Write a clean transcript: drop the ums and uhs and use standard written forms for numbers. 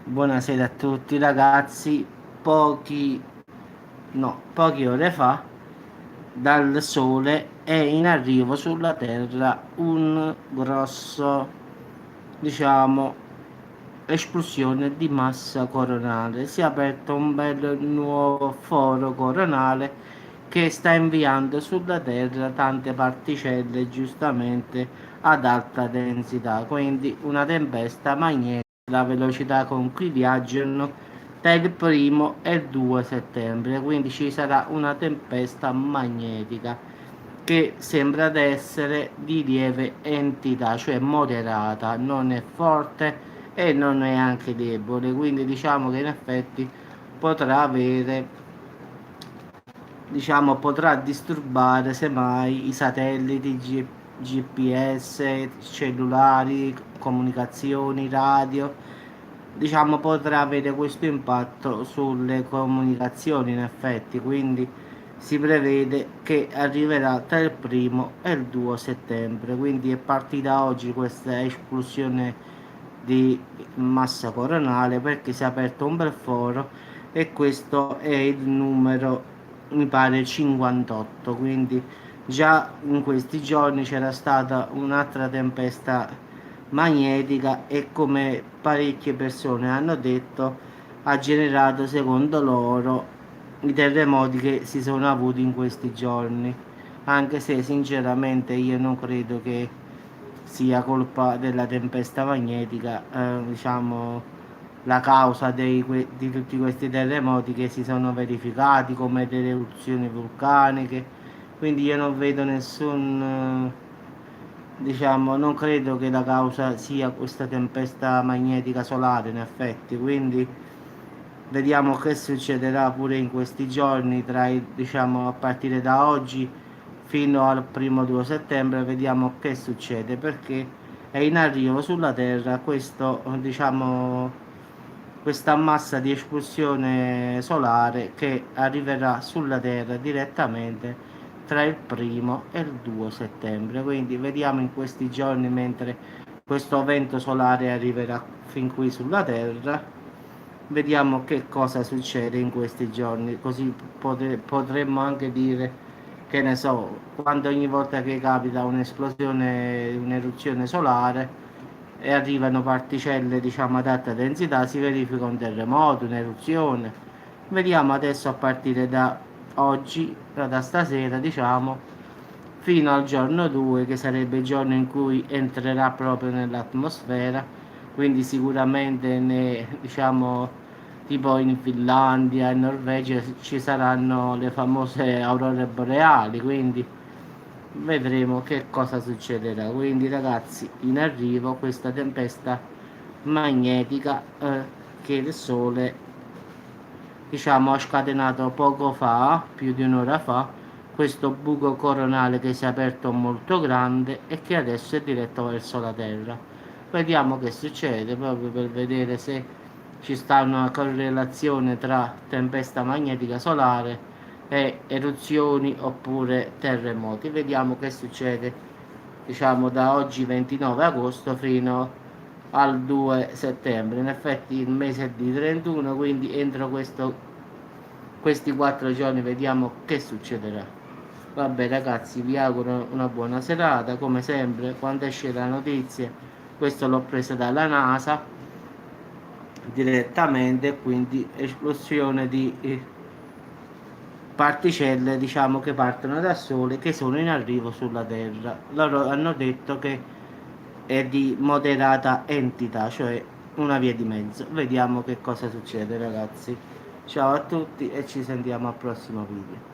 Buonasera a tutti ragazzi, pochi, poche ore fa dal Sole è in arrivo sulla Terra un grosso, diciamo, esplosione di massa coronale. Si è aperto un bel nuovo foro coronale che sta inviando sulla Terra tante particelle giustamente ad alta densità, quindi una tempesta magnetica. La velocità con cui viaggiano tra il primo e il 2 settembre, quindi ci sarà una tempesta magnetica che sembra ad essere di lieve entità, cioè moderata, non è forte e non è anche debole, quindi diciamo che in effetti potrà avere, diciamo, potrà disturbare semmai i satelliti GPS, cellulari, comunicazioni, radio, diciamo potrà avere questo impatto sulle comunicazioni in effetti, quindi si prevede che arriverà tra il primo e il 2 settembre, quindi è partita oggi questa esplosione di massa coronale perché si è aperto un bel foro e questo è il numero, mi pare, 58, quindi già in questi giorni c'era stata un'altra tempesta magnetica e come parecchie persone hanno detto ha generato secondo loro i terremoti che si sono avuti in questi giorni, anche se sinceramente io non credo che sia colpa della tempesta magnetica, diciamo la causa di tutti questi terremoti che si sono verificati come delle eruzioni vulcaniche, quindi io non vedo nessun, diciamo, non credo che la causa sia questa tempesta magnetica solare in effetti, quindi vediamo che succederà pure in questi giorni, diciamo, a partire da oggi fino al primo 2 settembre, vediamo che succede perché è in arrivo sulla Terra questo, diciamo, questa massa di esplosione solare che arriverà sulla Terra direttamente tra il primo e il 2 settembre. Quindi vediamo in questi giorni mentre questo vento solare arriverà fin qui sulla Terra. Vediamo che cosa succede in questi giorni, così potremmo anche dire che ne so, quando ogni volta che capita un'esplosione, un'eruzione solare e arrivano particelle diciamo ad alta densità, si verifica un terremoto, un'eruzione. Vediamo adesso a partire da oggi, da stasera diciamo, fino al giorno 2 che sarebbe il giorno in cui entrerà proprio nell'atmosfera, quindi sicuramente diciamo tipo in Finlandia, in Norvegia ci saranno le famose aurore boreali, quindi vedremo che cosa succederà. Quindi ragazzi, in arrivo questa tempesta magnetica che il Sole diciamo ha scatenato poco fa, più di un'ora fa, questo buco coronale che si è aperto molto grande e che adesso è diretto verso la Terra. Vediamo che succede proprio per vedere se ci sta una correlazione tra tempesta magnetica solare e eruzioni oppure terremoti. Vediamo che succede diciamo da oggi 29 agosto fino al 2 settembre. In effetti il mese è di 31, quindi entro questi 4 giorni vediamo che succederà. Vabbè ragazzi, vi auguro una buona serata, come sempre quando esce la notizia, questo l'ho preso dalla NASA direttamente, quindi esplosione di particelle diciamo che partono dal Sole che sono in arrivo sulla Terra. Loro hanno detto che è di moderata entità, cioè una via di mezzo. Vediamo che cosa succede ragazzi. Ciao a tutti e ci sentiamo al prossimo video.